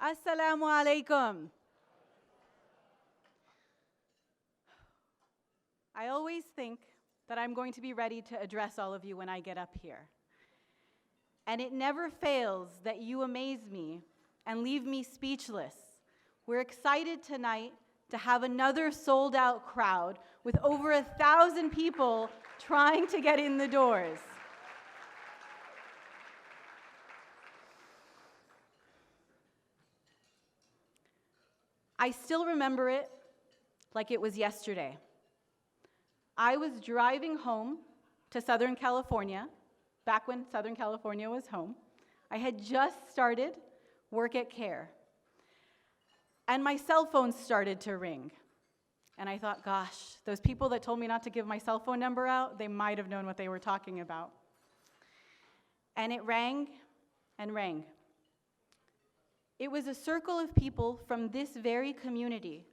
Assalamu alaikum. I always think that I'm going to be ready to address all of you when I get up here. And it never fails that you amaze me and leave me speechless. We're excited tonight to have another sold-out crowd with over 1,000 people trying to get in the doors. I still remember it like it was yesterday. I was driving home to Southern California, back when Southern California was home. I had just started work at CAIR. And my cell phone started to ring. And I thought, gosh, those people that told me not to give my cell phone number out, they might have known what they were talking about. And it rang and rang. It was a circle of people from this very community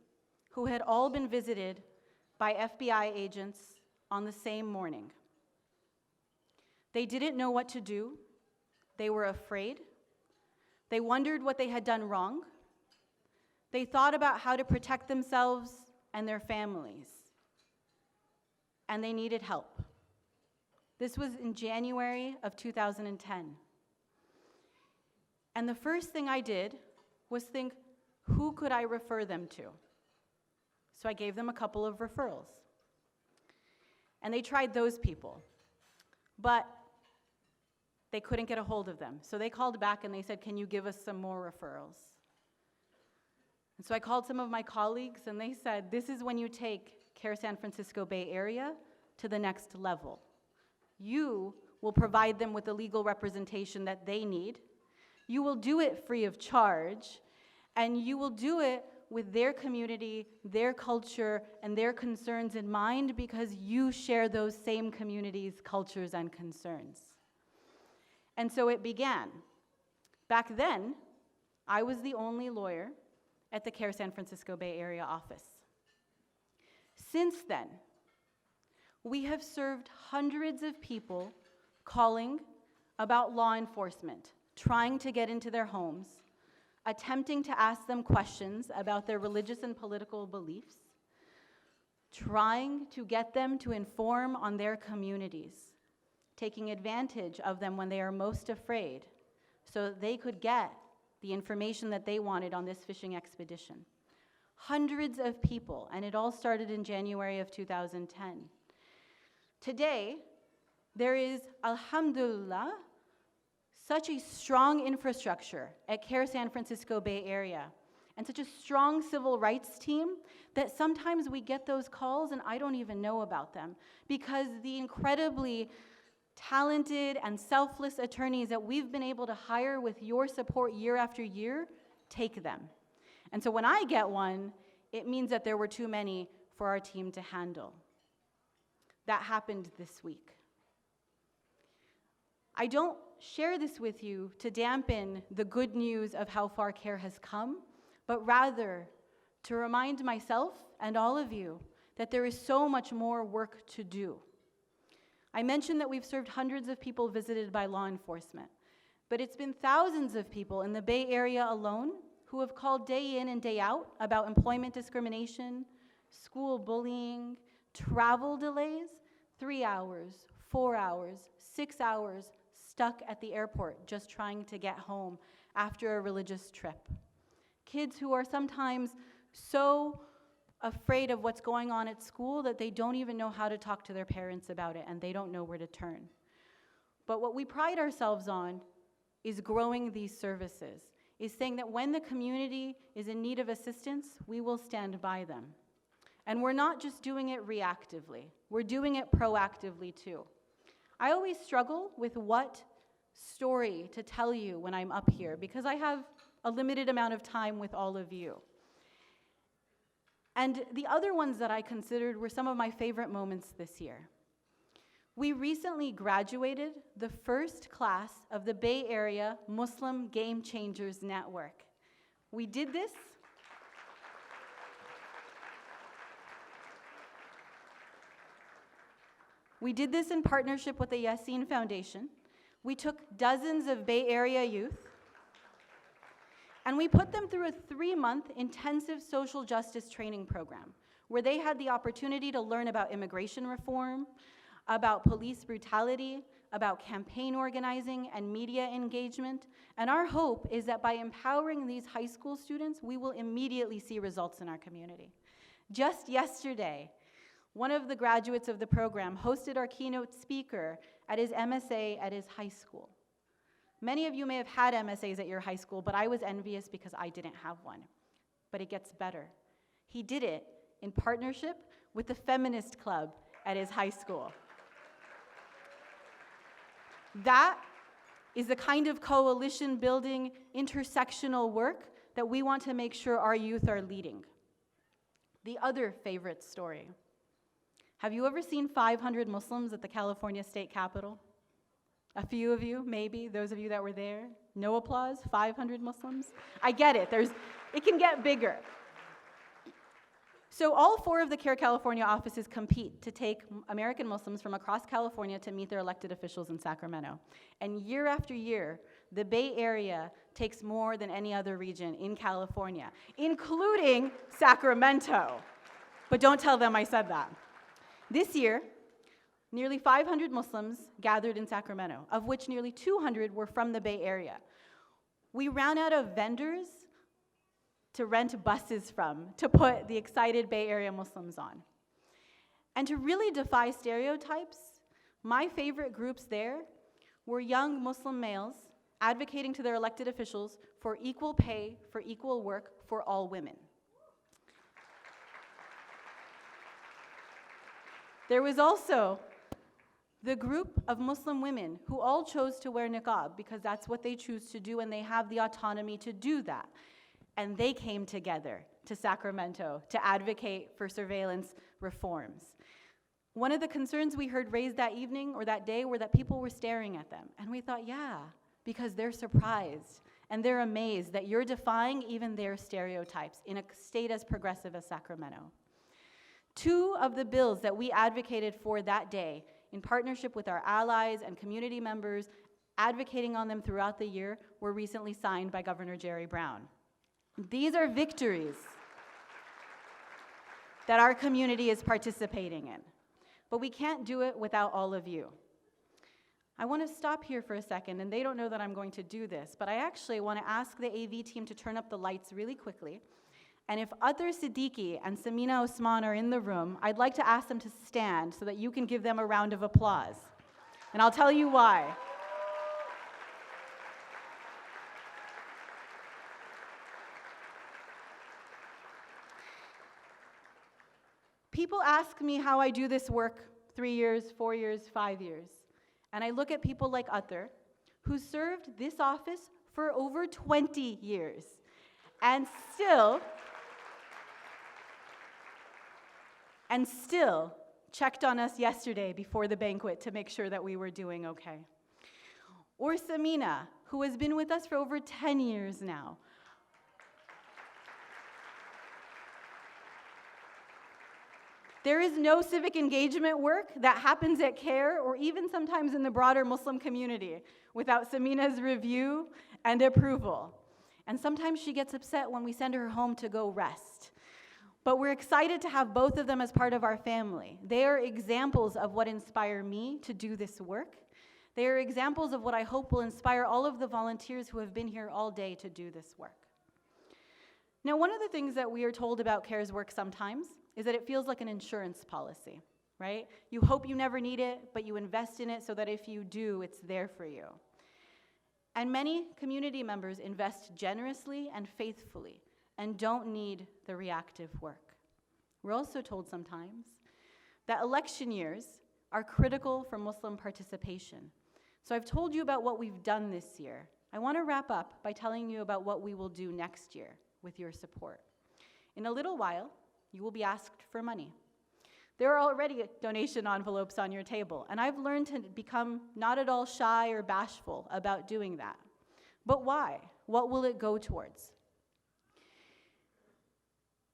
who had all been visited by FBI agents on the same morning. They didn't know what to do. They were afraid. They wondered what they had done wrong. They thought about how to protect themselves and their families. And they needed help. This was in January of 2010. And the first thing I did was think, who could I refer them to? So I gave them a couple of referrals. And they tried those people, but they couldn't get a hold of them. So they called back and they said, can you give us some more referrals? And so I called some of my colleagues and they said, this is when you take CAIR San Francisco Bay Area to the next level. You will provide them with the legal representation that they need. You will do it free of charge, and you will do it with their community, their culture, and their concerns in mind because you share those same communities, cultures, and concerns. And so it began. Back then, I was the only lawyer at the CAIR San Francisco Bay Area office. Since then, we have served hundreds of people calling about law enforcement, trying to get into their homes, attempting to ask them questions about their religious and political beliefs, trying to get them to inform on their communities, taking advantage of them when they are most afraid so that they could get the information that they wanted on this fishing expedition. Hundreds of people, and it all started in January of 2010. Today, there is, alhamdulillah, such a strong infrastructure at CAIR San Francisco Bay Area and such a strong civil rights team that sometimes we get those calls and I don't even know about them because the incredibly talented and selfless attorneys that we've been able to hire with your support year after year take them. And so when I get one, it means that there were too many for our team to handle. That happened this week. I don't share this with you to dampen the good news of how far CAIR has come, but rather to remind myself and all of you that there is so much more work to do. I mentioned that we've served hundreds of people visited by law enforcement, but it's been thousands of people in the Bay Area alone who have called day in and day out about employment discrimination, school bullying, travel delays, 3 hours, 4 hours, 6 hours, stuck at the airport just trying to get home after a religious trip. Kids who are sometimes so afraid of what's going on at school that they don't even know how to talk to their parents about it and they don't know where to turn. But what we pride ourselves on is growing these services, is saying that when the community is in need of assistance, we will stand by them. And we're not just doing it reactively, we're doing it proactively too. I always struggle with what story to tell you when I'm up here because I have a limited amount of time with all of you. And the other ones that I considered were some of my favorite moments this year. We recently graduated the first class of the Bay Area Muslim Game Changers Network. We did this in partnership with the Yassine Foundation. We took dozens of Bay Area youth And we put them through a 3-month intensive social justice training program where they had the opportunity to learn about immigration reform, about police brutality, about campaign organizing and media engagement. And our hope is that by empowering these high school students, we will immediately see results in our community. Just yesterday, one of the graduates of the program hosted our keynote speaker at his MSA at his high school. Many of you may have had MSAs at your high school, but I was envious because I didn't have one. But it gets better. He did it in partnership with the feminist club at his high school. That is the kind of coalition building, intersectional work that we want to make sure our youth are leading. The other favorite story. Have you ever seen 500 Muslims at the California State Capitol? A few of you, maybe, those of you that were there. No applause, 500 Muslims? I get it, it can get bigger. So all 4 of the CAIR California offices compete to take American Muslims from across California to meet their elected officials in Sacramento. And year after year, the Bay Area takes more than any other region in California, including Sacramento. But don't tell them I said that. This year, nearly 500 Muslims gathered in Sacramento, of which nearly 200 were from the Bay Area. We ran out of vendors to rent buses from, to put the excited Bay Area Muslims on. And to really defy stereotypes, my favorite groups there were young Muslim males advocating to their elected officials for equal pay for equal work for all women. There was also the group of Muslim women who all chose to wear niqab because that's what they choose to do and they have the autonomy to do that. And they came together to Sacramento to advocate for surveillance reforms. One of the concerns we heard raised that evening or that day were that people were staring at them. And we thought, yeah, because they're surprised and they're amazed that you're defying even their stereotypes in a state as progressive as Sacramento. 2 of the bills that we advocated for that day, in partnership with our allies and community members, advocating on them throughout the year, were recently signed by Governor Jerry Brown. These are victories that our community is participating in, but we can't do it without all of you. I want to stop here for a second, and they don't know that I'm going to do this, but I actually want to ask the AV team to turn up the lights really quickly. And if Athar Siddiqui and Samina Osman are in the room, I'd like to ask them to stand so that you can give them a round of applause. And I'll tell you why. People ask me how I do this work 3 years, 4 years, 5 years. And I look at people like Athar, who served this office for over 20 years, and still checked on us yesterday before the banquet to make sure that we were doing okay. Or Samina, who has been with us for over 10 years now. There is no civic engagement work that happens at CAIR or even sometimes in the broader Muslim community without Samina's review and approval. And sometimes she gets upset when we send her home to go rest. But we're excited to have both of them as part of our family. They are examples of what inspire me to do this work. They are examples of what I hope will inspire all of the volunteers who have been here all day to do this work. Now, one of the things that we are told about CAIR's work sometimes is that it feels like an insurance policy, right? You hope you never need it, but you invest in it so that if you do, it's there for you. And many community members invest generously and faithfully and don't need the reactive work. We're also told sometimes that election years are critical for Muslim participation. So I've told you about what we've done this year. I want to wrap up by telling you about what we will do next year with your support. In a little while, you will be asked for money. There are already donation envelopes on your table, and I've learned to become not at all shy or bashful about doing that. But why? What will it go towards?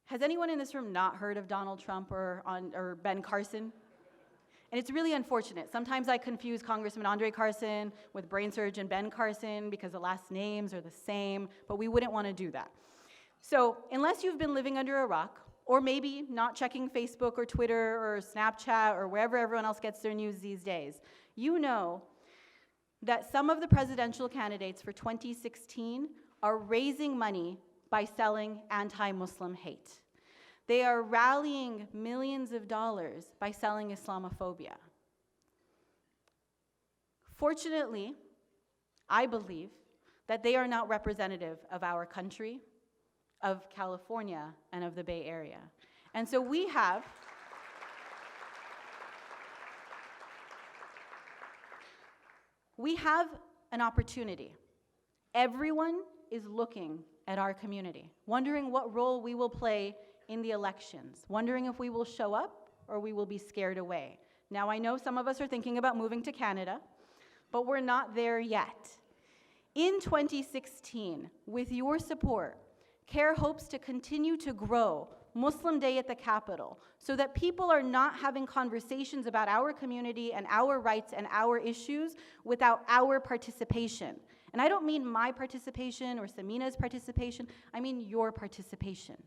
Has anyone in this room not heard of Donald Trump or Ben Carson? And it's really unfortunate. Sometimes I confuse Congressman Andre Carson with brain surgeon Ben Carson because the last names are the same, but we wouldn't want to do that. So unless you've been living under a rock, or maybe not checking Facebook or Twitter or Snapchat or wherever everyone else gets their news these days, you know that some of the presidential candidates for 2016 are raising money by selling anti-Muslim hate. They are rallying millions of dollars by selling Islamophobia. Fortunately, I believe that they are not representative of our country, of California, and of the Bay Area. And so we have an opportunity. Everyone is looking at our community, wondering what role we will play in the elections, wondering if we will show up or we will be scared away. Now, I know some of us are thinking about moving to Canada, but we're not there yet. In 2016, with your support, CAIR hopes to continue to grow Muslim Day at the Capitol so that people are not having conversations about our community and our rights and our issues without our participation. And I don't mean my participation or Samina's participation, I mean your participation,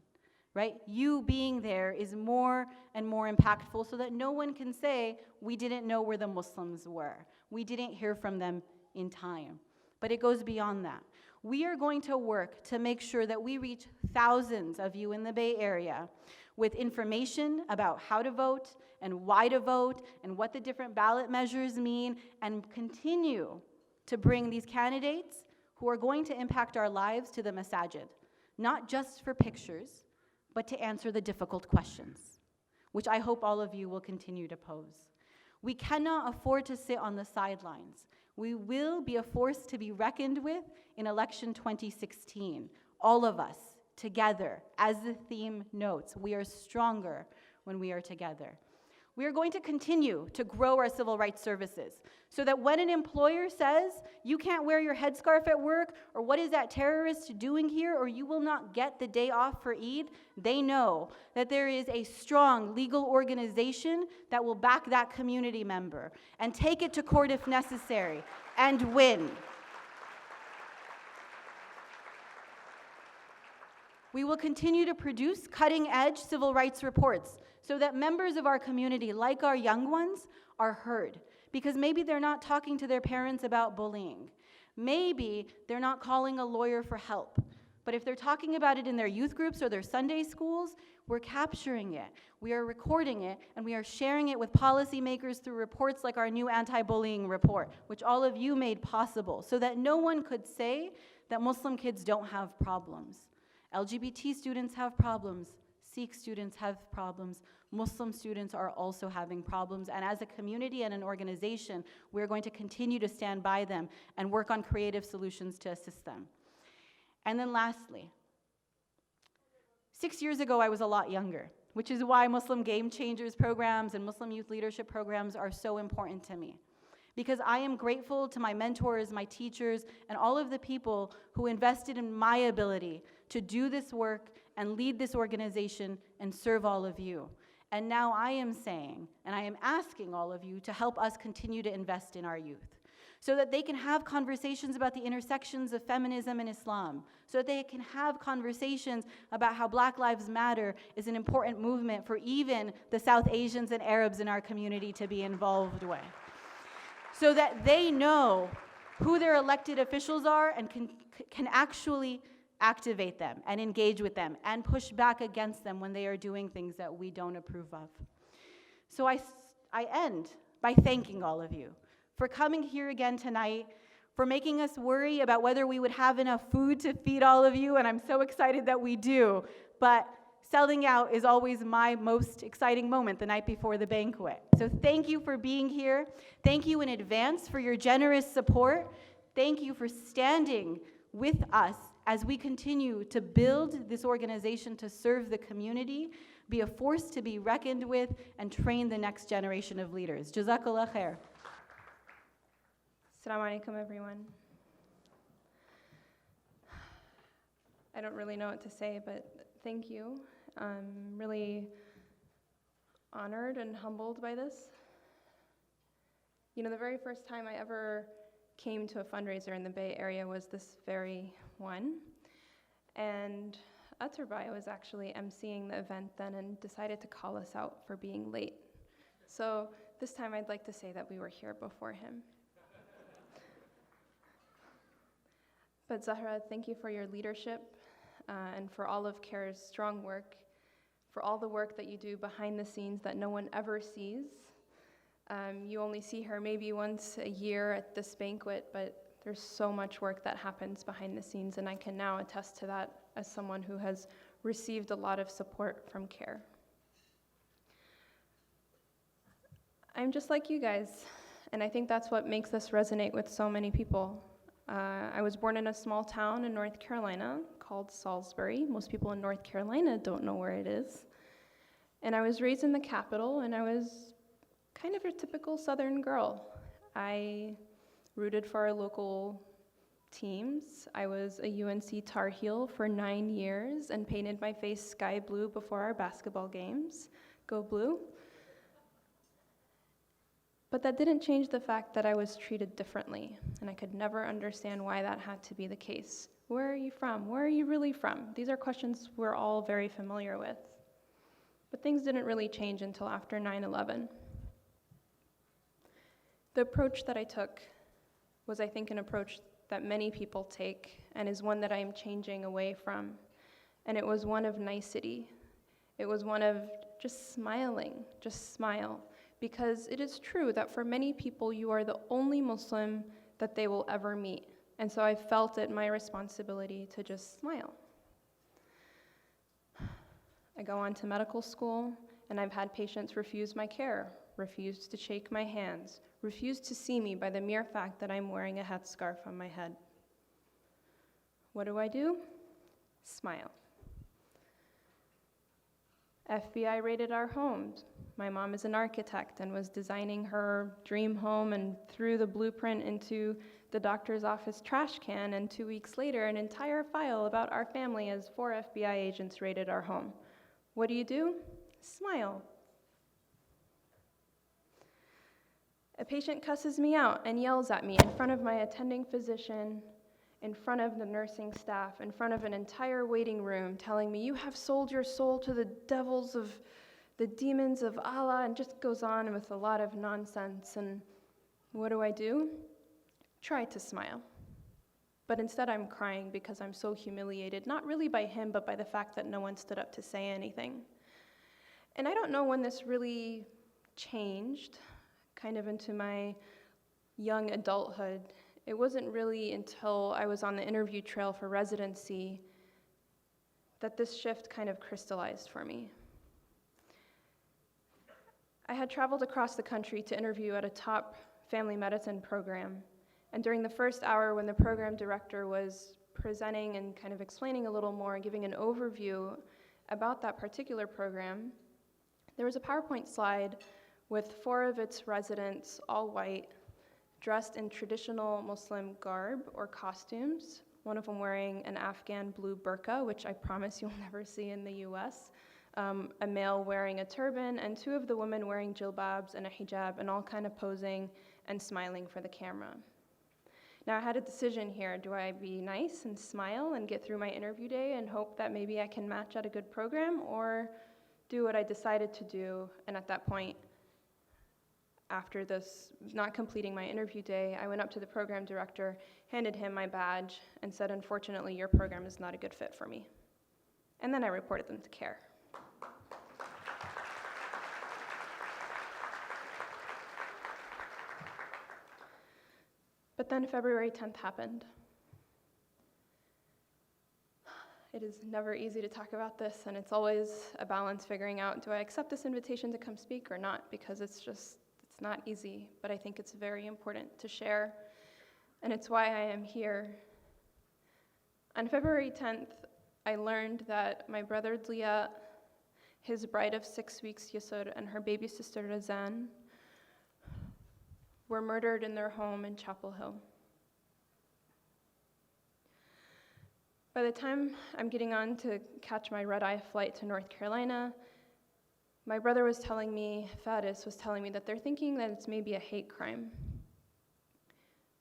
right? You being there is more and more impactful so that no one can say, we didn't know where the Muslims were. We didn't hear from them in time. But it goes beyond that. We are going to work to make sure that we reach thousands of you in the Bay Area with information about how to vote and why to vote and what the different ballot measures mean, and continue to bring these candidates who are going to impact our lives to the masajid, not just for pictures, but to answer the difficult questions, which I hope all of you will continue to pose. We cannot afford to sit on the sidelines. We will be a force to be reckoned with in election 2016. All of us together, as the theme notes, we are stronger when we are together. We are going to continue to grow our civil rights services so that when an employer says, you can't wear your headscarf at work, or what is that terrorist doing here, or you will not get the day off for Eid, they know that there is a strong legal organization that will back that community member and take it to court if necessary and win. We will continue to produce cutting-edge civil rights reports so that members of our community, like our young ones, are heard. Because maybe they're not talking to their parents about bullying. Maybe they're not calling a lawyer for help. But if they're talking about it in their youth groups or their Sunday schools, we're capturing it, we are recording it, and we are sharing it with policymakers through reports like our new anti-bullying report, which all of you made possible, so that no one could say that Muslim kids don't have problems. LGBT students have problems, Sikh students have problems, Muslim students are also having problems, and as a community and an organization, we're going to continue to stand by them and work on creative solutions to assist them. And then lastly, 6 years ago I was a lot younger, which is why Muslim Game Changers programs and Muslim youth leadership programs are so important to me. Because I am grateful to my mentors, my teachers, and all of the people who invested in my ability to do this work and lead this organization and serve all of you. And now I am saying, and I am asking all of you to help us continue to invest in our youth, so that they can have conversations about the intersections of feminism and Islam, so that they can have conversations about how Black Lives Matter is an important movement for even the South Asians and Arabs in our community to be involved with, so that they know who their elected officials are and can actually activate them and engage with them and push back against them when they are doing things that we don't approve of. So I end by thanking all of you for coming here again tonight, for making us worry about whether we would have enough food to feed all of you, and I'm so excited that we do, but selling out is always my most exciting moment the night before the banquet. So thank you for being here. Thank you in advance for your generous support. Thank you for standing with us as we continue to build this organization to serve the community, be a force to be reckoned with, and train the next generation of leaders. Jazakallah khair. Assalamu alaikum, everyone. I don't really know what to say, but thank you. I'm really honored and humbled by this. The very first time I ever came to a fundraiser in the Bay Area was this very one. And Aturbai was actually emceeing the event then and decided to call us out for being late. So this time I'd like to say that we were here before him. But Zahra, thank you for your leadership and for all of CAIR's strong work, for all the work that you do behind the scenes that no one ever sees. You only see her maybe once a year at this banquet, but there's so much work that happens behind the scenes, and I can now attest to that as someone who has received a lot of support from CAIR. I'm just like you guys, and I think that's what makes this resonate with so many people. I was born in a small town in North Carolina called Salisbury. Most people in North Carolina don't know where it is. And I was raised in the capital, and I was kind of a typical Southern girl. I rooted for our local teams. I was a UNC Tar Heel for 9 years and painted my face sky blue before our basketball games. Go Blue. But that didn't change the fact that I was treated differently, and I could never understand why that had to be the case. Where are you from? Where are you really from? These are questions we're all very familiar with. But things didn't really change until after 9/11. The approach that I took was, I think, an approach that many people take and is one that I am changing away from. And it was one of nicety. It was one of just smiling, just smile. Because it is true that for many people, you are the only Muslim that they will ever meet. And so I felt it my responsibility to just smile. I go on to medical school, and I've had patients refuse my care, refuse to shake my hands, refuse to see me by the mere fact that I'm wearing a headscarf on my head. What do? Smile. FBI raided our homes. My mom is an architect and was designing her dream home and threw the blueprint into the doctor's office trash can, and 2 weeks later, an entire file about our family as 4 FBI agents raided our home. What do? Smile. A patient cusses me out and yells at me in front of my attending physician, in front of the nursing staff, in front of an entire waiting room, telling me, "You have sold your soul to the devils of the demons of Allah," and just goes on with a lot of nonsense. And what do? Try to smile. But instead I'm crying because I'm so humiliated, not really by him, but by the fact that no one stood up to say anything. And I don't know when this really changed, kind of into my young adulthood. It wasn't really until I was on the interview trail for residency that this shift kind of crystallized for me. I had traveled across the country to interview at a top family medicine program, and during the first hour when the program director was presenting and kind of explaining a little more, giving an overview about that particular program, there was a PowerPoint slide with 4 of its residents, all white, dressed in traditional Muslim garb or costumes, one of them wearing an Afghan blue burqa, which I promise you'll never see in the US, a male wearing a turban, and 2 of the women wearing jilbabs and a hijab, and all kind of posing and smiling for the camera. Now I had a decision here. Do I be nice and smile and get through my interview day and hope that maybe I can match at a good program, or do what I decided to do? And at that point, after this, not completing my interview day, I went up to the program director, handed him my badge, and said, "Unfortunately, your program is not a good fit for me." And then I reported them to CAIR. But then February 10th happened. It is never easy to talk about this, and it's always a balance figuring out, do I accept this invitation to come speak or not? Because it's not easy, but I think it's very important to share, and it's why I am here. On February 10th, I learned that my brother Dlia, his bride of 6 weeks, Yusur, and her baby sister, Razan, were murdered in their home in Chapel Hill. By the time I'm getting on to catch my red-eye flight to North Carolina, my brother was telling me, Faris was telling me, that they're thinking that it's maybe a hate crime.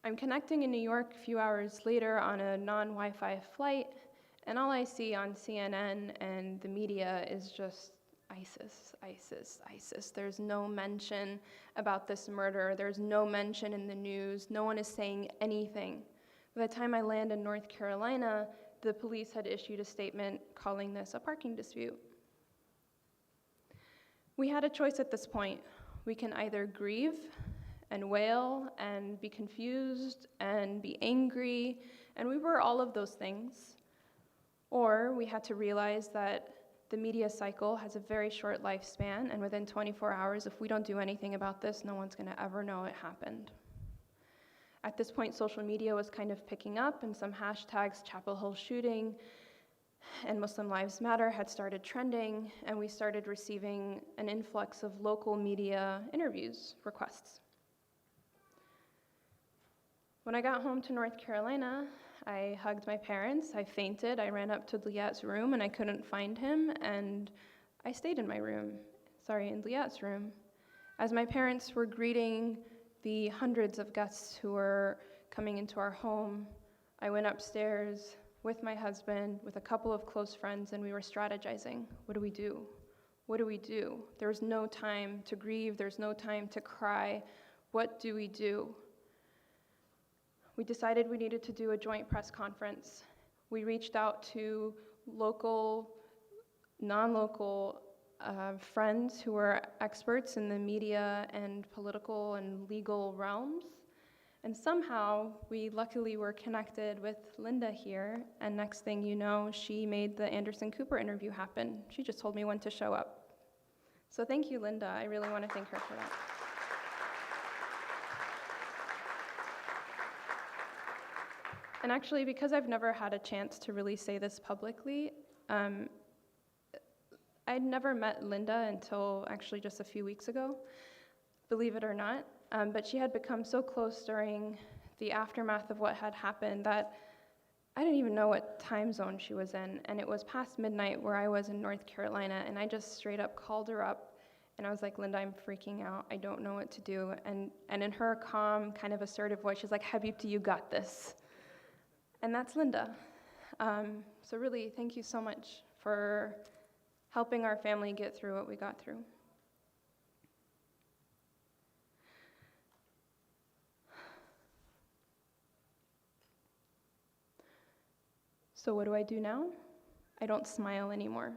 I'm connecting in New York a few hours later on a non-Wi-Fi flight, and all I see on CNN and the media is just ISIS, ISIS, ISIS. There's no mention about this murder. There's no mention in the news. No one is saying anything. By the time I land in North Carolina, the police had issued a statement calling this a parking dispute. We had a choice at this point. We can either grieve and wail and be confused and be angry, and we were all of those things. Or we had to realize that the media cycle has a very short lifespan, and within 24 hours, if we don't do anything about this, no one's gonna ever know it happened. At this point, social media was kind of picking up, and some hashtags, Chapel Hill shooting and Muslim Lives Matter, had started trending, and we started receiving an influx of local media interviews requests. When I got home to North Carolina, I hugged my parents, I fainted, I ran up to Liat's room and I couldn't find him, and I stayed in in Liat's room. As my parents were greeting the hundreds of guests who were coming into our home, I went upstairs with my husband, with a couple of close friends, and we were strategizing. What do we do? What do we do? There's no time to grieve, there's no time to cry. What do we do? We decided we needed to do a joint press conference. We reached out to local, non-local friends who were experts in the media and political and legal realms. And somehow, we luckily were connected with Linda here, and next thing you know, she made the Anderson Cooper interview happen. She just told me when to show up. So thank you, Linda. I really want to thank her for that. And actually, because I've never had a chance to really say this publicly, I'd never met Linda until actually just a few weeks ago, believe it or not. But she had become so close during the aftermath of what had happened that I didn't even know what time zone she was in. And it was past midnight where I was in North Carolina, and I just straight up called her up, and I was like, Linda, I'm freaking out. I don't know what to do. And in her calm, kind of assertive voice, she's like, Habibti, you got this. And that's Linda. So really, thank you so much for helping our family get through what we got through. So what do I do now? I don't smile anymore.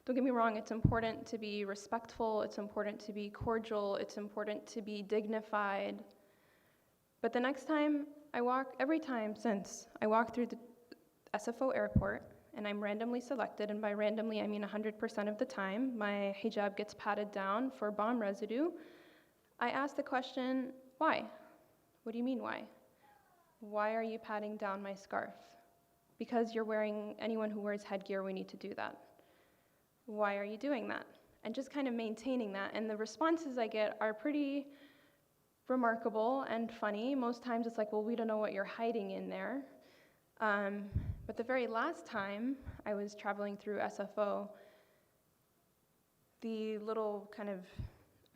Don't get me wrong, it's important to be respectful, it's important to be cordial, it's important to be dignified. But the next time every time since, I walk through the SFO airport and I'm randomly selected, and by randomly I mean 100% of the time, my hijab gets patted down for bomb residue, I ask the question, why? What do you mean why? Why are you patting down my scarf? Because anyone who wears headgear, we need to do that. Why are you doing that? And just kind of maintaining that, and the responses I get are pretty remarkable and funny. Most times it's like, well, we don't know what you're hiding in there. But the very last time I was traveling through SFO, the little kind of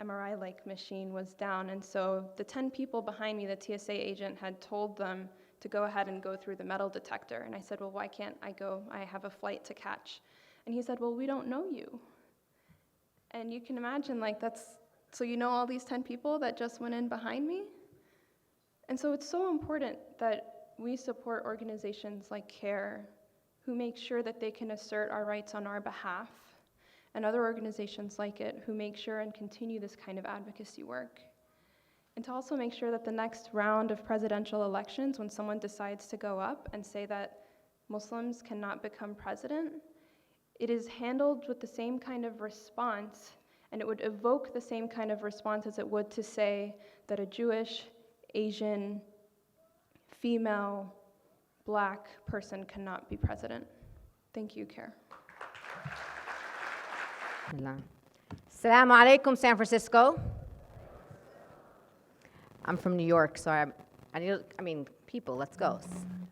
MRI-like machine was down, and so the 10 people behind me, the TSA agent had told them to go ahead and go through the metal detector. And I said, well, why can't I go? I have a flight to catch. And he said, well, we don't know you. And you can imagine, so you know all these 10 people that just went in behind me? And so it's so important that we support organizations like CAIR, who make sure that they can assert our rights on our behalf, and other organizations like it who make sure and continue this kind of advocacy work. And to also make sure that the next round of presidential elections, when someone decides to go up and say that Muslims cannot become president, it is handled with the same kind of response, and it would evoke the same kind of response as it would to say that a Jewish, Asian, female, Black person cannot be president. Thank you, CAIR. Assalamu alaikum, San Francisco. I'm from New York, so people, let's go.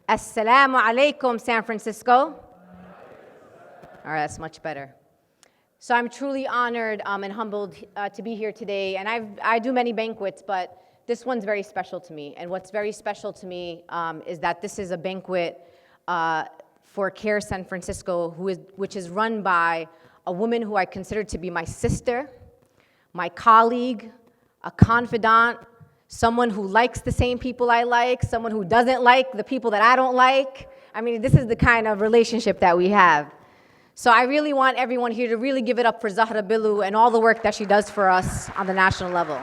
Assalamu alaikum, San Francisco. All right, that's much better. So I'm truly honored and humbled to be here today. And I do many banquets, but this one's very special to me. And what's very special to me is that this is a banquet for CAIR San Francisco, which is run by a woman who I consider to be my sister, my colleague, a confidant, someone who likes the same people I like, someone who doesn't like the people that I don't like. I mean, this is the kind of relationship that we have. So I really want everyone here to really give it up for Zahra Billoo and all the work that she does for us on the national level.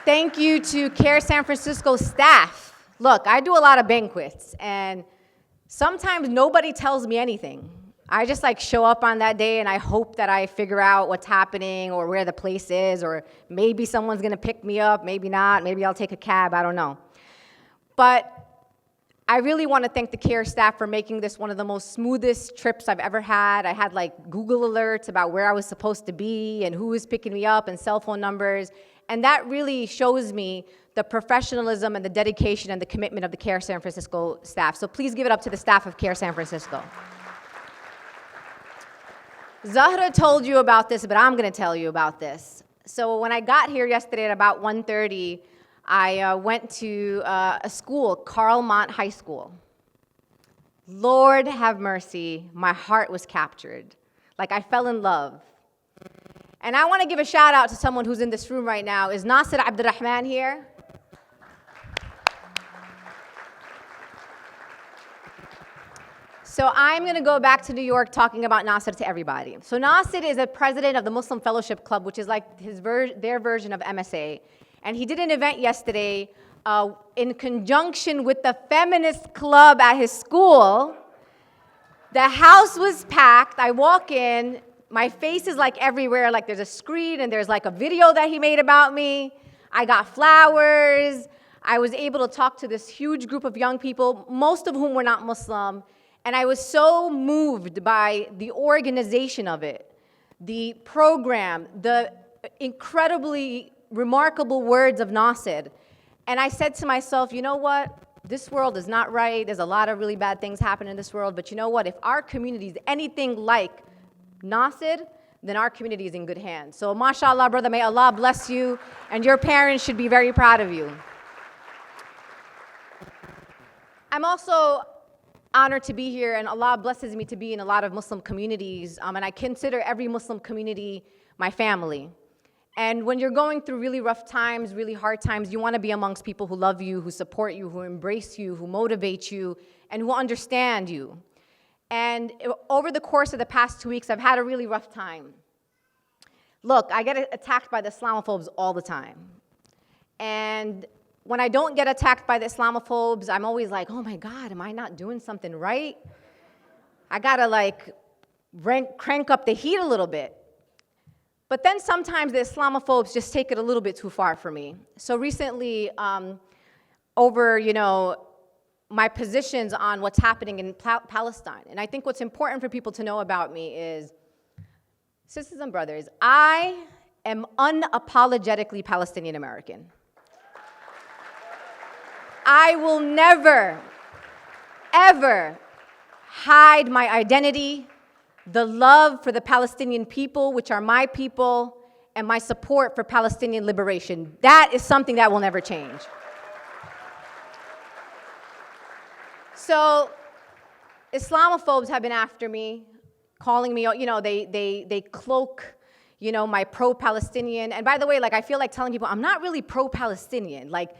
Thank you to CAIR San Francisco staff. Look, I do a lot of banquets, and sometimes nobody tells me anything. I just like show up on that day and I hope that I figure out what's happening or where the place is, or maybe someone's gonna pick me up, maybe not, maybe I'll take a cab, I don't know. But I really want to thank the CAIR staff for making this one of the most smoothest trips I've ever had. I had like Google alerts about where I was supposed to be and who was picking me up and cell phone numbers. And that really shows me the professionalism and the dedication and the commitment of the CAIR San Francisco staff. So please give it up to the staff of CAIR San Francisco. Zahra told you about this, but I'm going to tell you about this. So when I got here yesterday at about 1:30, I went to a school, Carlmont High School. Lord have mercy, my heart was captured. Like I fell in love. And I want to give a shout out to someone who's in this room right now. Is Nasir Abdurrahman here? So I'm going to go back to New York talking about Nasir to everybody. So Nasir is a president of the Muslim Fellowship Club, which is like their version of MSA. And he did an event yesterday in conjunction with the feminist club at his school. The house was packed. I walk in. My face is like everywhere. Like there's a screen and there's like a video that he made about me. I got flowers. I was able to talk to this huge group of young people, most of whom were not Muslim. And I was so moved by the organization of it, the program, the incredibly remarkable words of Nasir. And I said to myself, you know what? This world is not right. There's a lot of really bad things happening in this world. But you know what? If our community is anything like Nasir, then our community is in good hands. So mashallah, brother, may Allah bless you. And your parents should be very proud of you. I'm also honored to be here, and Allah blesses me to be in a lot of Muslim communities. And I consider every Muslim community my family. And when you're going through really rough times, really hard times, you want to be amongst people who love you, who support you, who embrace you, who motivate you, and who understand you. And over the course of the past 2 weeks, I've had a really rough time. Look, I get attacked by the Islamophobes all the time. And when I don't get attacked by the Islamophobes, I'm always like, oh my God, am I not doing something right? I gotta like crank up the heat a little bit. But then sometimes the Islamophobes just take it a little bit too far for me. So recently, over my positions on what's happening in Palestine, and I think what's important for people to know about me is, sisters and brothers, I am unapologetically Palestinian American. I will never, ever hide my identity, the love for the Palestinian people, which are my people, and my support for Palestinian liberation. That is something that will never change. So Islamophobes have been after me, calling me, they cloak, my pro-Palestinian. And by the way, like I feel like telling people I'm not really pro-Palestinian. Like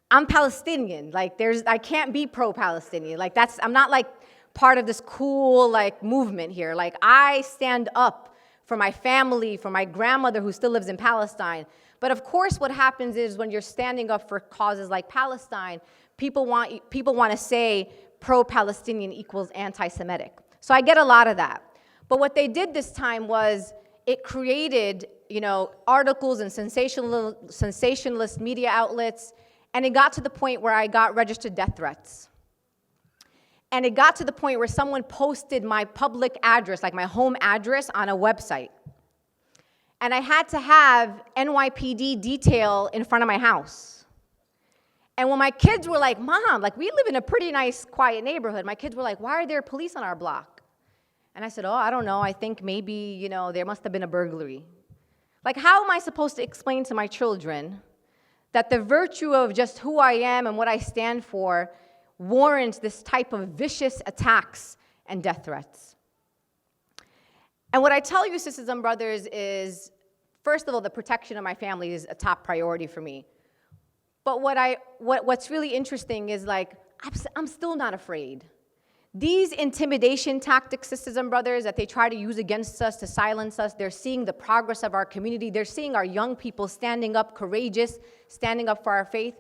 I'm Palestinian. Like I can't be pro-Palestinian. Like I'm not like part of this cool like movement here. Like I stand up for my family, for my grandmother who still lives in Palestine. But of course what happens is when you're standing up for causes like Palestine, people want to say pro-Palestinian equals anti-Semitic. So I get a lot of that. But what they did this time was it created, articles and sensationalist media outlets, and it got to the point where I got registered death threats. And it got to the point where someone posted my public address, like my home address, on a website. And I had to have NYPD detail in front of my house. And when my kids were like, Mom, like we live in a pretty nice, quiet neighborhood, my kids were like, why are there police on our block? And I said, oh, I don't know, I think maybe, there must have been a burglary. Like, how am I supposed to explain to my children that the virtue of just who I am and what I stand for warrants this type of vicious attacks and death threats? And what I tell you, sisters and brothers, is, first of all, the protection of my family is a top priority for me. But what's really interesting is, like, I'm still not afraid. These intimidation tactics, sisters and brothers, that they try to use against us to silence us, they're seeing the progress of our community. They're seeing our young people standing up courageous, standing up for our faith.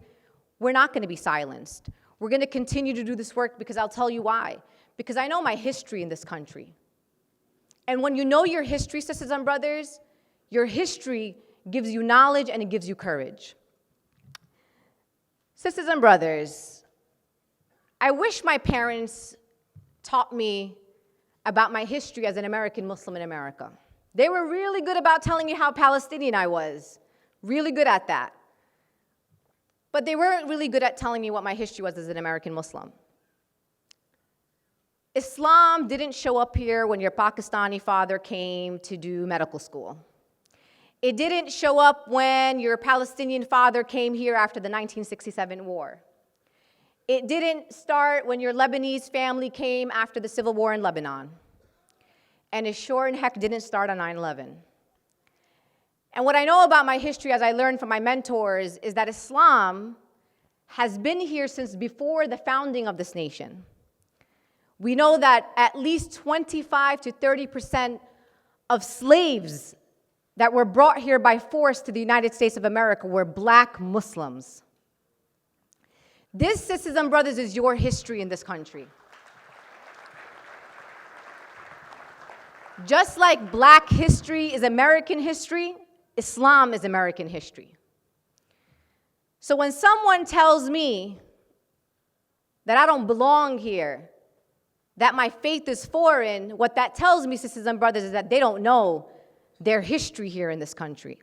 We're not going to be silenced. We're going to continue to do this work, because I'll tell you why. Because I know my history in this country. And when you know your history, sisters and brothers, your history gives you knowledge and it gives you courage. Sisters and brothers, I wish my parents taught me about my history as an American Muslim in America. They were really good about telling me how Palestinian I was, really good at that. But they weren't really good at telling me what my history was as an American Muslim. Islam didn't show up here when your Pakistani father came to do medical school. It didn't show up when your Palestinian father came here after the 1967 war. It didn't start when your Lebanese family came after the civil war in Lebanon. And it sure and heck didn't start on 9/11. And what I know about my history, as I learned from my mentors, is that Islam has been here since before the founding of this nation. We know that at least 25 to 30% of slaves that were brought here by force to the United States of America were black Muslims. This, sisters and brothers, is your history in this country. Just like black history is American history, Islam is American history. So when someone tells me that I don't belong here, that my faith is foreign, what that tells me, sisters and brothers, is that they don't know their history here in this country.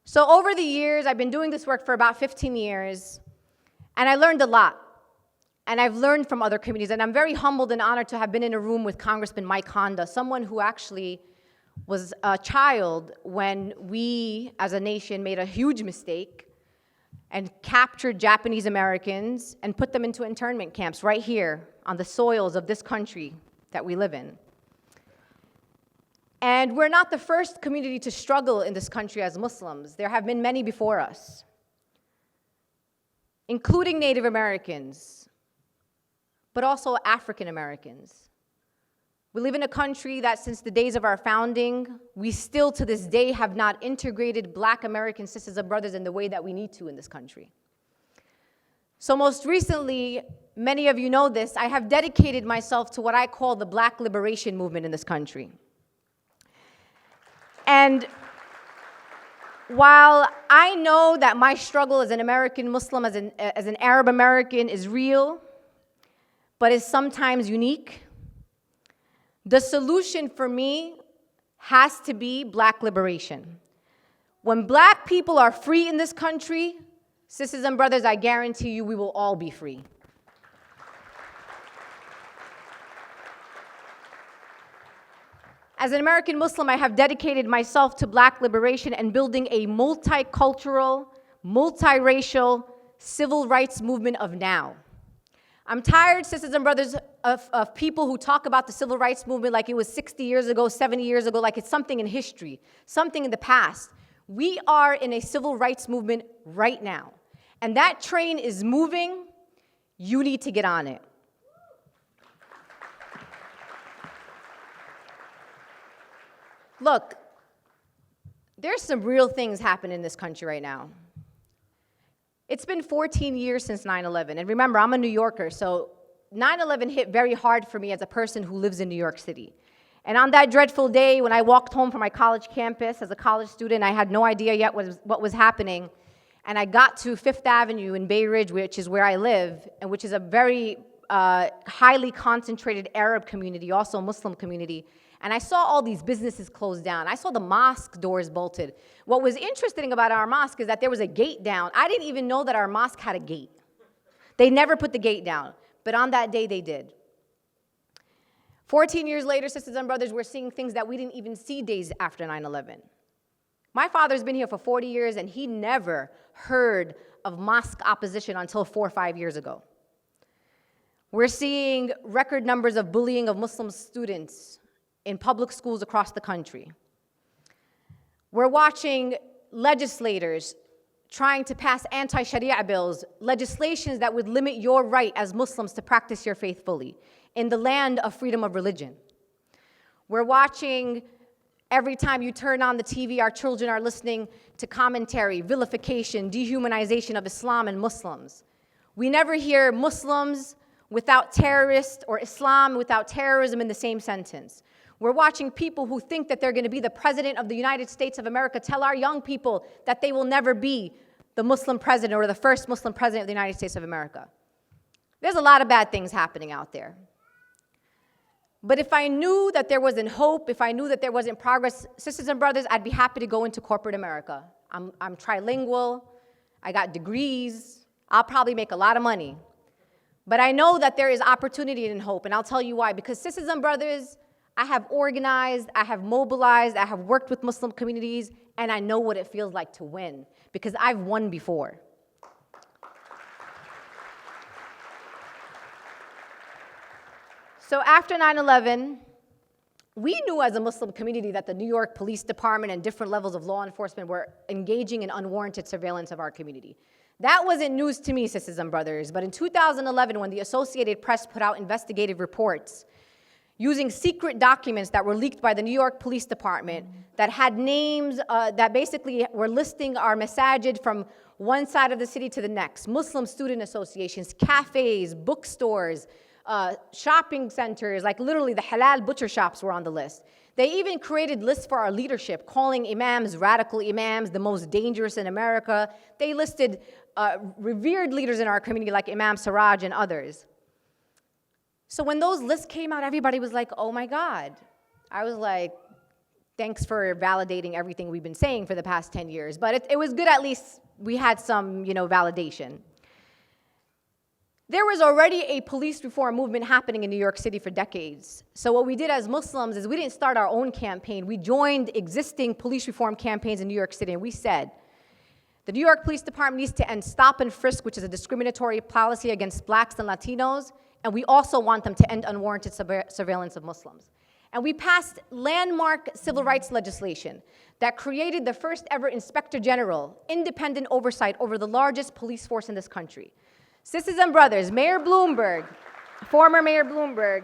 So over the years, I've been doing this work for about 15 years, and I learned a lot. And I've learned from other communities, and I'm very humbled and honored to have been in a room with Congressman Mike Honda, someone who actually was a child when we, as a nation, made a huge mistake and captured Japanese Americans and put them into internment camps right here on the soils of this country that we live in. And we're not the first community to struggle in this country as Muslims. There have been many before us, including Native Americans, but also African Americans. We live in a country that since the days of our founding, we still to this day have not integrated Black American sisters and brothers in the way that we need to in this country. So most recently, many of you know this, I have dedicated myself to what I call the Black liberation movement in this country. And while I know that my struggle as an American Muslim, as an Arab American is real, but is sometimes unique, the solution for me has to be Black liberation. When Black people are free in this country, sisters and brothers, I guarantee you we will all be free. As an American Muslim, I have dedicated myself to Black liberation and building a multicultural, multiracial civil rights movement of now. I'm tired, sisters and brothers, of people who talk about the civil rights movement like it was 60 years ago, 70 years ago, like it's something in history, something in the past. We are in a civil rights movement right now. And that train is moving. You need to get on it. Look, there's some real things happening in this country right now. It's been 14 years since 9/11, and remember, I'm a New Yorker, so 9/11 hit very hard for me as a person who lives in New York City. And on that dreadful day, when I walked home from my college campus as a college student, I had no idea yet what was happening, and I got to Fifth Avenue in Bay Ridge, which is where I live, and which is a very highly concentrated Arab community, also a Muslim community. And I saw all these businesses closed down. I saw the mosque doors bolted. What was interesting about our mosque is that there was a gate down. I didn't even know that our mosque had a gate. They never put the gate down, but on that day they did. 14 years later, sisters and brothers, we're seeing things that we didn't even see days after 9/11. My father's been here for 40 years, and he never heard of mosque opposition until 4 or 5 years ago. We're seeing record numbers of bullying of Muslim students in public schools across the country. We're watching legislators trying to pass anti-Sharia bills, legislations that would limit your right as Muslims to practice your faith fully in the land of freedom of religion. We're watching, every time you turn on the TV, our children are listening to commentary, vilification, dehumanization of Islam and Muslims. We never hear Muslims without terrorists or Islam without terrorism in the same sentence. We're watching people who think that they're going to be the president of the United States of America tell our young people that they will never be the Muslim president or the first Muslim president of the United States of America. There's a lot of bad things happening out there. But if I knew that there wasn't hope, if I knew that there wasn't progress, sisters and brothers, I'd be happy to go into corporate America. I'm trilingual, I got degrees, I'll probably make a lot of money. But I know that there is opportunity and hope, and I'll tell you why. Because sisters and brothers, I have organized, I have mobilized, I have worked with Muslim communities, and I know what it feels like to win, because I've won before. So after 9/11, we knew as a Muslim community that the New York Police Department and different levels of law enforcement were engaging in unwarranted surveillance of our community. That wasn't news to me, sisters and brothers, but in 2011, when the Associated Press put out investigative reports using secret documents that were leaked by the New York Police Department that had names that basically were listing our masajid from one side of the city to the next, Muslim student associations, cafes, bookstores, shopping centers, like literally the halal butcher shops were on the list. They even created lists for our leadership, calling imams radical imams, the most dangerous in America. They listed revered leaders in our community like Imam Siraj and others. So when those lists came out, everybody was like, oh my God. I was like, thanks for validating everything we've been saying for the past 10 years. But it was good, at least we had some, validation. There was already a police reform movement happening in New York City for decades. So what we did as Muslims is we didn't start our own campaign. We joined existing police reform campaigns in New York City, and we said, the New York Police Department needs to end stop and frisk, which is a discriminatory policy against blacks and Latinos, and we also want them to end unwarranted surveillance of Muslims. And we passed landmark civil rights legislation that created the first ever Inspector General, independent oversight over the largest police force in this country. Sisters and brothers, Mayor Bloomberg, former Mayor Bloomberg,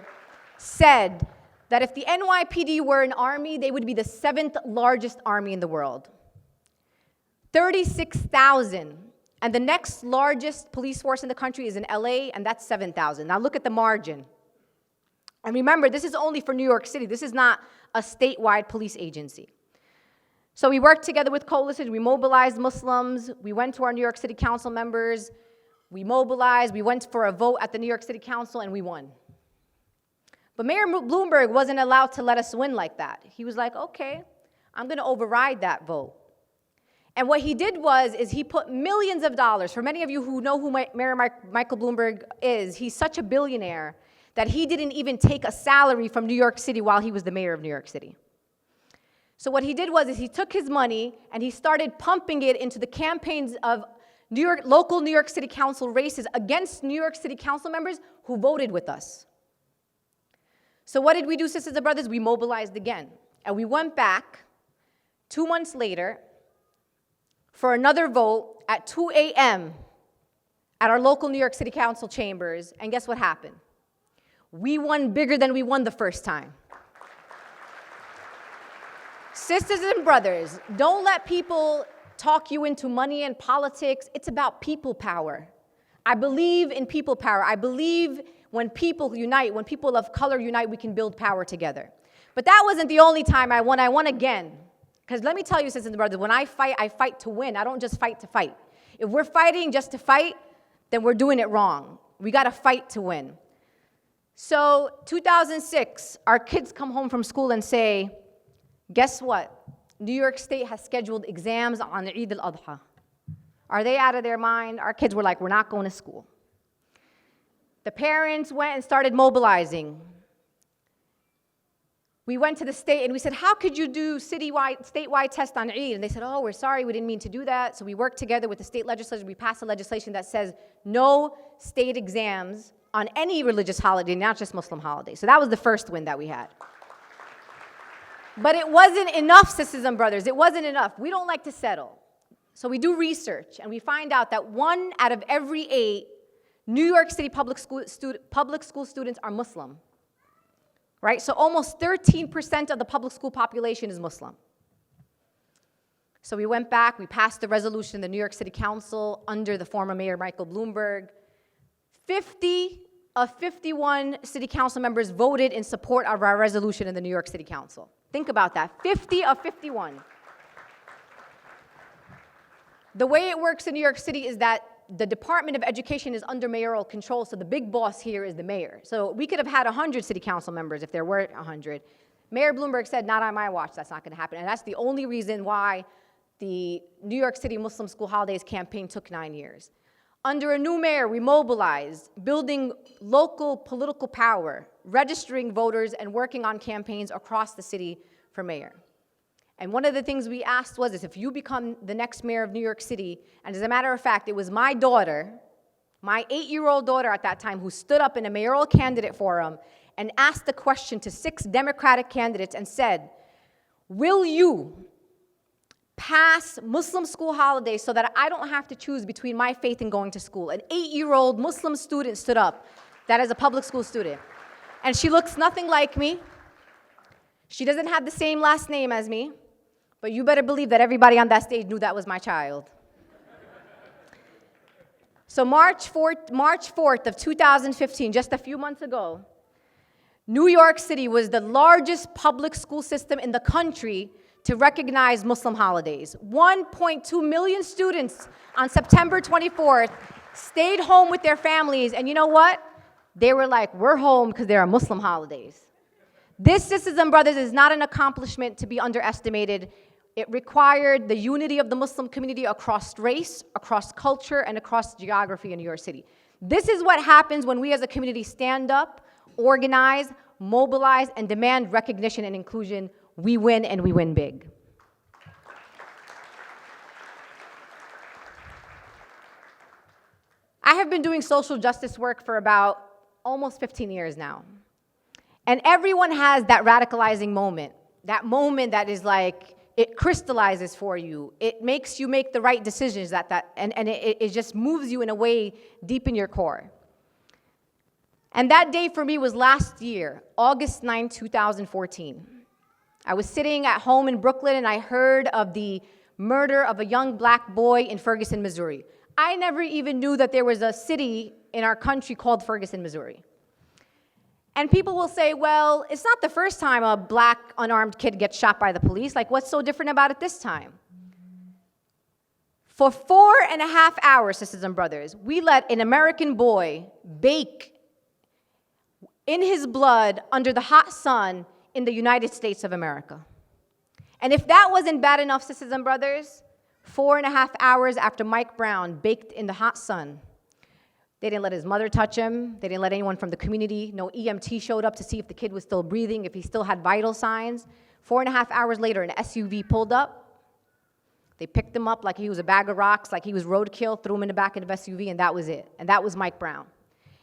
said that if the NYPD were an army, they would be the 7th largest army in the world. 36,000. And the next largest police force in the country is in LA, and that's 7,000. Now look at the margin. And remember, this is only for New York City. This is not a statewide police agency. So we worked together with coalitions. We mobilized Muslims. We went to our New York City Council members. We mobilized. We went for a vote at the New York City Council, and we won. But Mayor Bloomberg wasn't allowed to let us win like that. He was like, okay, I'm going to override that vote. And what he did is he put millions of dollars. For many of you who know who Mayor Michael Bloomberg is, he's such a billionaire that he didn't even take a salary from New York City while he was the mayor of New York City. So what he did is he took his money and he started pumping it into the campaigns of local New York City Council races against New York City Council members who voted with us. So what did we do, sisters and brothers? We mobilized again. And we went back 2 months later for another vote at 2 a.m. at our local New York City Council chambers. And guess what happened? We won bigger than we won the first time. Sisters and brothers, don't let people talk you into money and politics. It's about people power. I believe in people power. I believe when people unite, when people of color unite, we can build power together. But that wasn't the only time I won. I won again. Because let me tell you, sisters and brothers, when I fight to win. I don't just fight to fight. If we're fighting just to fight, then we're doing it wrong. We got to fight to win. So 2006, our kids come home from school and say, guess what? New York State has scheduled exams on Eid al-Adha. Are they out of their mind? Our kids were like, we're not going to school. The parents went and started mobilizing. we went to the state and we said, how could you do statewide test on Eid? And they said, oh, we're sorry, we didn't mean to do that. So we worked together with the state legislature. We passed a legislation that says no state exams on any religious holiday, not just Muslim holidays. So that was the first win that we had. But it wasn't enough, sisters and brothers. It wasn't enough. We don't like to settle. So we do research, and we find out that 1 out of every 8 New York City public school students are Muslim. Right? So almost 13% of the public school population is Muslim. So we went back, we passed the resolution in the New York City Council under the former Mayor Michael Bloomberg. 50 of 51 city council members voted in support of our resolution in the New York City Council. Think about that, 50 of 51. The way it works in New York City is that the Department of Education is under mayoral control, so the big boss here is the mayor. So we could have had 100 city council members if there were 100. Mayor Bloomberg said, not on my watch, that's not gonna happen. And that's the only reason why the New York City Muslim School Holidays campaign took 9 years. Under a new mayor, we mobilized, building local political power, registering voters, and working on campaigns across the city for mayor. And one of the things we asked was if you become the next mayor of New York City, and as a matter of fact, it was my daughter, my 8-year-old daughter at that time, who stood up in a mayoral candidate forum and asked the question to 6 Democratic candidates and said, will you pass Muslim school holidays so that I don't have to choose between my faith and going to school? An 8-year-old Muslim student stood up, that is a public school student. And she looks nothing like me. She doesn't have the same last name as me. But you better believe that everybody on that stage knew that was my child. So March 4th of 2015, just a few months ago, New York City was the largest public school system in the country to recognize Muslim holidays. 1.2 million students on September 24th stayed home with their families, and you know what? They were like, we're home because there are Muslim holidays. This, sisters and brothers, is not an accomplishment to be underestimated. It required the unity of the Muslim community across race, across culture, and across geography in New York City. This is what happens when we as a community stand up, organize, mobilize, and demand recognition and inclusion. We win, and we win big. I have been doing social justice work for about almost 15 years now. And everyone has that radicalizing moment that is like, it crystallizes for you. It makes you make the right decisions and it just moves you in a way deep in your core. And that day for me was last year, August 9, 2014. I was sitting at home in Brooklyn and I heard of the murder of a young black boy in Ferguson, Missouri. I never even knew that there was a city in our country called Ferguson, Missouri. And people will say, well, it's not the first time a black unarmed kid gets shot by the police. Like, what's so different about it this time? For 4.5 hours, sisters and brothers, we let an American boy bake in his blood under the hot sun in the United States of America. And if that wasn't bad enough, sisters and brothers, 4.5 hours after Mike Brown baked in the hot sun, they didn't let his mother touch him. They didn't let anyone from the community. No EMT showed up to see if the kid was still breathing, if he still had vital signs. 4.5 hours later, an SUV pulled up. They picked him up like he was a bag of rocks, like he was roadkill, threw him in the back of the SUV, and that was it. And that was Mike Brown.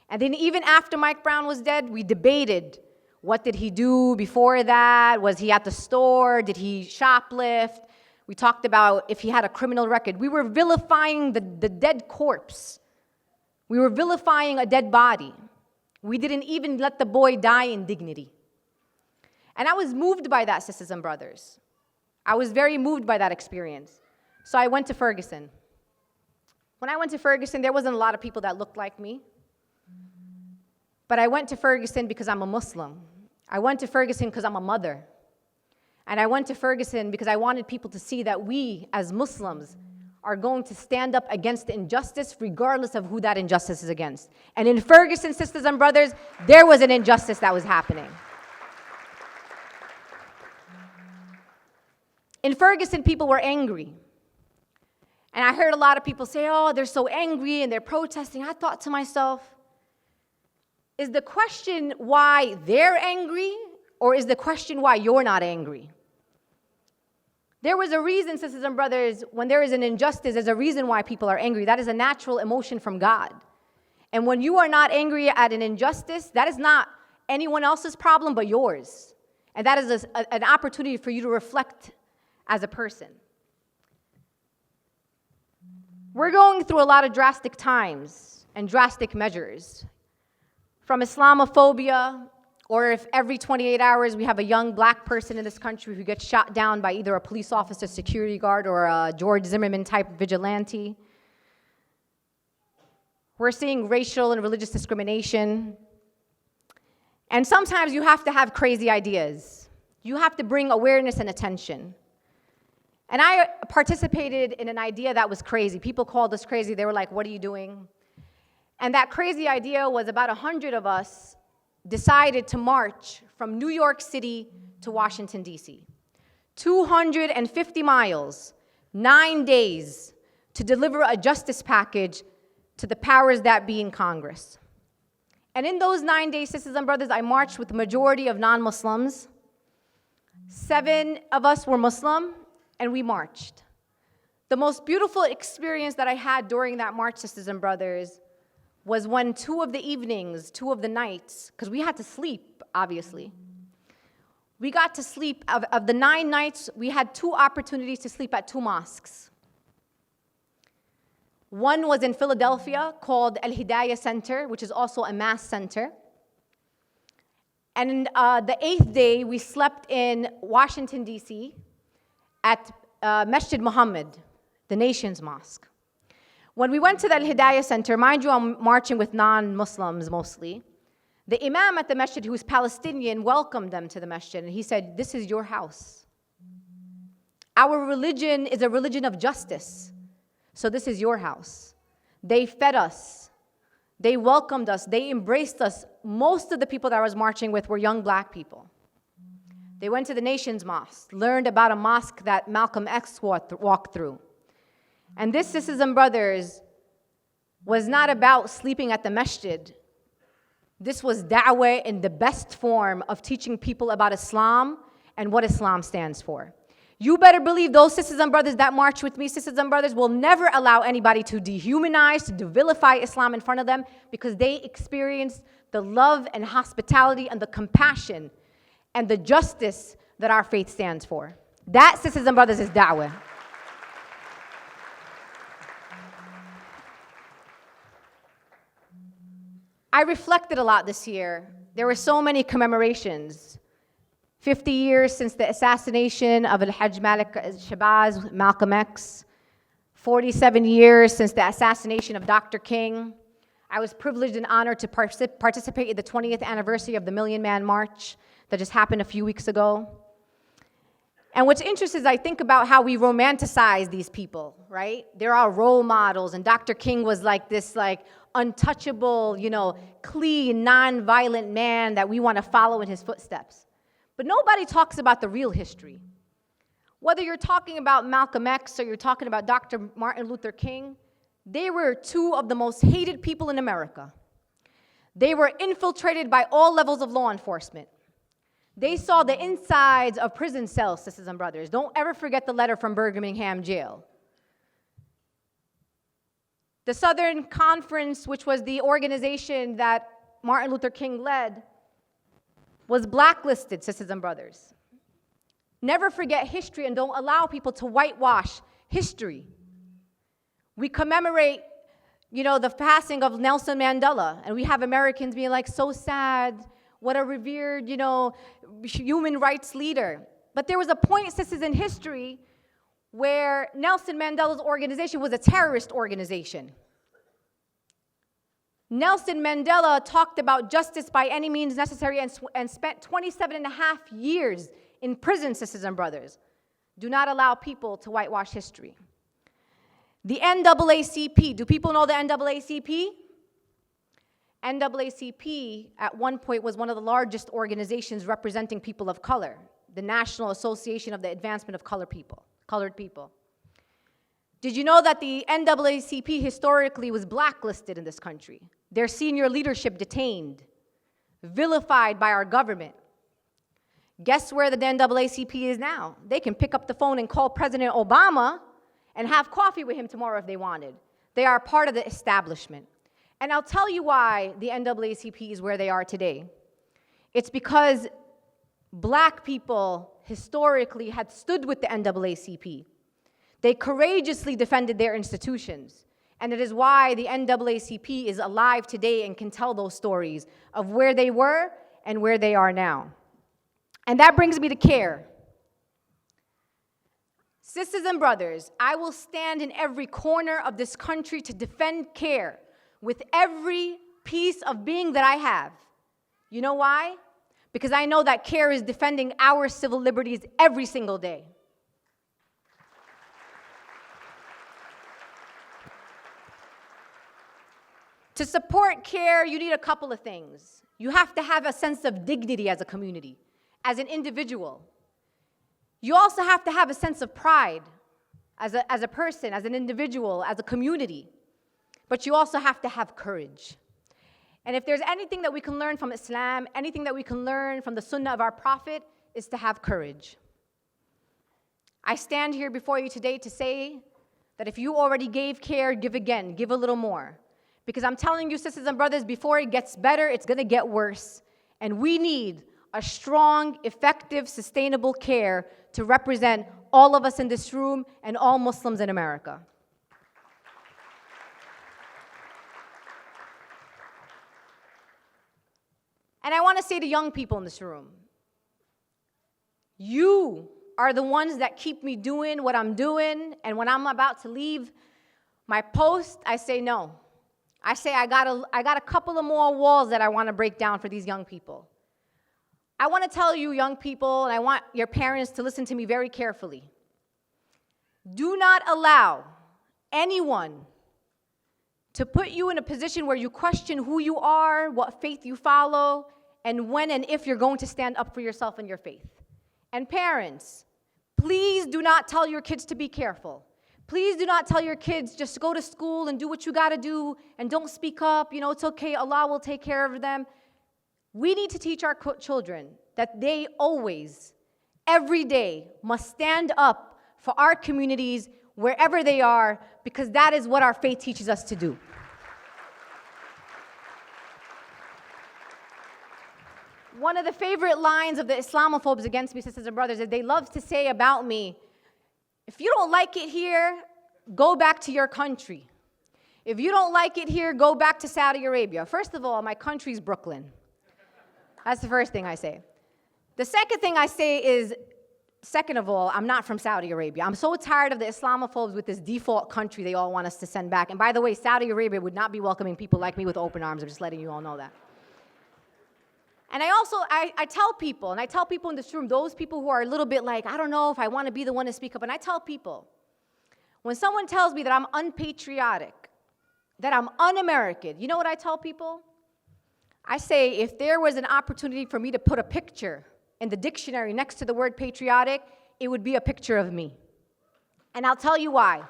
And then even after Mike Brown was dead, we debated, what did he do before that? Was he at the store? Did he shoplift? We talked about if he had a criminal record. We were vilifying the dead corpse. We were vilifying a dead body. We didn't even let the boy die in dignity. And I was moved by that, sisters and brothers. I was very moved by that experience. So I went to Ferguson. When I went to Ferguson, there wasn't a lot of people that looked like me. But I went to Ferguson because I'm a Muslim. I went to Ferguson because I'm a mother. And I went to Ferguson because I wanted people to see that we, as Muslims, are going to stand up against the injustice regardless of who that injustice is against. And in Ferguson, sisters and brothers, there was an injustice that was happening. In Ferguson, people were angry. And I heard a lot of people say, oh, they're so angry and they're protesting. I thought to myself, is the question why they're angry, Or is the question why you're not angry? There was a reason, sisters and brothers, when there is an injustice, there's a reason why people are angry. That is a natural emotion from God. And when you are not angry at an injustice, that is not anyone else's problem but yours. And that is an opportunity for you to reflect as a person. We're going through a lot of drastic times and drastic measures. From Islamophobia, or if every 28 hours we have a young black person in this country who gets shot down by either a police officer, security guard, or a George Zimmerman type vigilante. We're seeing racial and religious discrimination. And sometimes you have to have crazy ideas. You have to bring awareness and attention. And I participated in an idea that was crazy. People called us crazy. They were like, what are you doing? And that crazy idea was about 100 of us decided to march from New York City to Washington, D.C. 250 miles, 9 days, to deliver a justice package to the powers that be in Congress. And in those 9 days, sisters and brothers, I marched with the majority of non-Muslims. 7 of us were Muslim, and we marched. The most beautiful experience that I had during that march, sisters and brothers, was when 2 of the evenings, 2 of the nights, because we had to sleep, obviously. We got to sleep, of the 9 nights, we had 2 opportunities to sleep at 2 mosques. One was in Philadelphia called Al-Hidayah Center, which is also a mass center. And the 8th day, we slept in Washington, D.C. at Masjid Muhammad, the nation's mosque. When we went to the Al-Hidayah Center, mind you, I'm marching with non-Muslims mostly. The imam at the masjid, who's Palestinian, welcomed them to the masjid, and he said, this is your house. Our religion is a religion of justice, so this is your house. They fed us. They welcomed us. They embraced us. Most of the people that I was marching with were young black people. They went to the nation's mosque, learned about a mosque that Malcolm X walked through. And this, sisters and brothers, was not about sleeping at the masjid. This was da'wah in the best form of teaching people about Islam and what Islam stands for. You better believe those sisters and brothers that march with me, sisters and brothers, will never allow anybody to dehumanize, to vilify Islam in front of them, because they experienced the love and hospitality and the compassion and the justice that our faith stands for. That, sisters and brothers, is da'wah. I reflected a lot this year. There were so many commemorations. 50 years since the assassination of Al-Hajj Malik Shabazz, Malcolm X. 47 years since the assassination of Dr. King. I was privileged and honored to participate in the 20th anniversary of the Million Man March that just happened a few weeks ago. And what's interesting is I think about how we romanticize these people, right? They're our role models, and Dr. King was like this untouchable, clean, non-violent man that we want to follow in his footsteps. But nobody talks about the real history. Whether you're talking about Malcolm X or you're talking about Dr. Martin Luther King, they were 2 of the most hated people in America. They were infiltrated by all levels of law enforcement. They saw the insides of prison cells, sisters and brothers. Don't ever forget the letter from Birmingham jail. The Southern Conference, which was the organization that Martin Luther King led, was blacklisted, sisters and brothers. Never forget history and don't allow people to whitewash history. We commemorate, the passing of Nelson Mandela, and we have Americans being like, so sad, what a revered, human rights leader. But there was a point, sisters, in history where Nelson Mandela's organization was a terrorist organization. Nelson Mandela talked about justice by any means necessary and spent 27 and a half years in prison, sisters and brothers. Do not allow people to whitewash history. The NAACP, do people know the NAACP? NAACP at one point was one of the largest organizations representing people of color, the National Association of the Advancement of Colored People. Did you know that the NAACP historically was blacklisted in this country? Their senior leadership detained, vilified by our government. Guess where the NAACP is now? They can pick up the phone and call President Obama and have coffee with him tomorrow if they wanted. They are part of the establishment. And I'll tell you why the NAACP is where they are today. It's because black people historically had stood with the NAACP. They courageously defended their institutions. And it is why the NAACP is alive today and can tell those stories of where they were and where they are now. And that brings me to CAIR. Sisters and brothers, I will stand in every corner of this country to defend CAIR with every piece of being that I have. You know why? Because I know that CAIR is defending our civil liberties every single day. To support CAIR, you need a couple of things. You have to have a sense of dignity as a community, as an individual. You also have to have a sense of pride as a person, as an individual, as a community. But you also have to have courage. And if there's anything that we can learn from Islam, anything that we can learn from the Sunnah of our Prophet, is to have courage. I stand here before you today to say that if you already gave CAIR, give again, give a little more. Because I'm telling you, sisters and brothers, before it gets better, it's going to get worse. And we need a strong, effective, sustainable CAIR to represent all of us in this room and all Muslims in America. And I want to say to young people in this room, you are the ones that keep me doing what I'm doing, and when I'm about to leave my post, I say no. I say I got a couple of more walls that I want to break down for these young people. I want to tell you, young people, and I want your parents to listen to me very carefully. Do not allow anyone to put you in a position where you question who you are, what faith you follow, and when and if you're going to stand up for yourself and your faith. And parents, please do not tell your kids to be careful. Please do not tell your kids just go to school and do what you got to do and don't speak up. You know, it's okay. Allah will take care of them. We need to teach our children that they always, every day, must stand up for our communities wherever they are, because that is what our faith teaches us to do. One of the favorite lines of the Islamophobes against me, sisters and brothers, is they love to say about me, if you don't like it here, go back to your country. If you don't like it here, go back to Saudi Arabia. First of all, my country's Brooklyn. That's the first thing I say. The second thing I say is, second of all, I'm not from Saudi Arabia. I'm so tired of the Islamophobes with this default country they all want us to send back. And by the way, Saudi Arabia would not be welcoming people like me with open arms. I'm just letting you all know that. And I tell people, and I tell people in this room, those people who are a little bit like, I don't know if I want to be the one to speak up, and I tell people, when someone tells me that I'm unpatriotic, that I'm un-American, you know what I tell people? I say, if there was an opportunity for me to put a picture in the dictionary next to the word patriotic, it would be a picture of me. And I'll tell you why.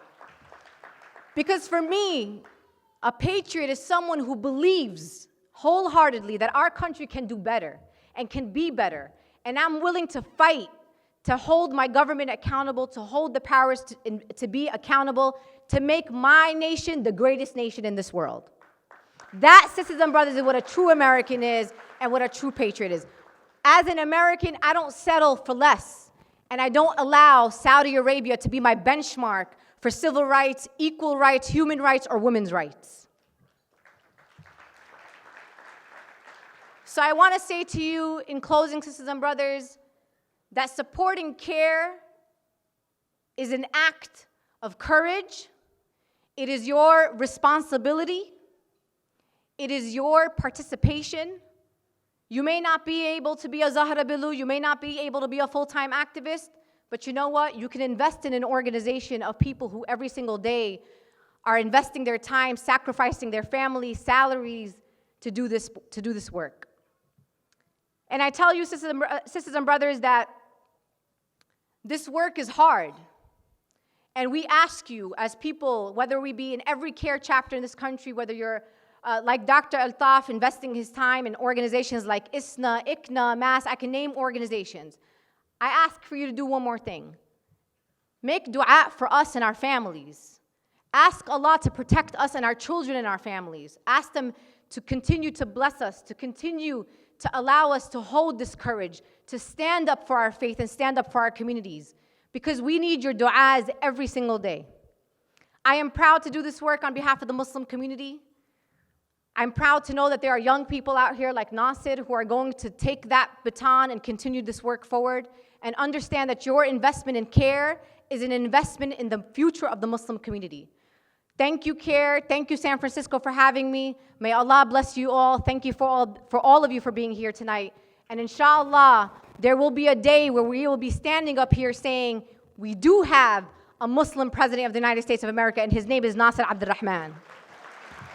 Because for me, a patriot is someone who believes wholeheartedly that our country can do better and can be better. And I'm willing to fight to hold my government accountable, to hold the powers to be accountable, to make my nation the greatest nation in this world. That, sisters and brothers, is what a true American is and what a true patriot is. As an American, I don't settle for less. And I don't allow Saudi Arabia to be my benchmark for civil rights, equal rights, human rights, or women's rights. So I want to say to you in closing, sisters and brothers, that supporting CAIR is an act of courage. It is your responsibility. It is your participation. You may not be able to be a Zahra Billoo, you may not be able to be a full-time activist, but you know what? You can invest in an organization of people who every single day are investing their time, sacrificing their family salaries to do this work. And I tell you, sisters and brothers, that this work is hard. And we ask you as people, whether we be in every CAIR chapter in this country, whether you're like Dr. Altaf investing his time in organizations like ISNA, ICNA, MAS, I can name organizations. I ask for you to do one more thing. Make dua for us and our families. Ask Allah to protect us and our children and our families. Ask them to continue to bless us, to continue to allow us to hold this courage, to stand up for our faith and stand up for our communities, because we need your du'as every single day. I am proud to do this work on behalf of the Muslim community. I'm proud to know that there are young people out here like Nasir who are going to take that baton and continue this work forward, and understand that your investment in CAIR is an investment in the future of the Muslim community. Thank you, CAIR. Thank you, San Francisco, for having me. May Allah bless you all. Thank you for all of you for being here tonight. And inshallah, there will be a day where we will be standing up here saying, we do have a Muslim president of the United States of America, and his name is Nasir Abdul Rahman.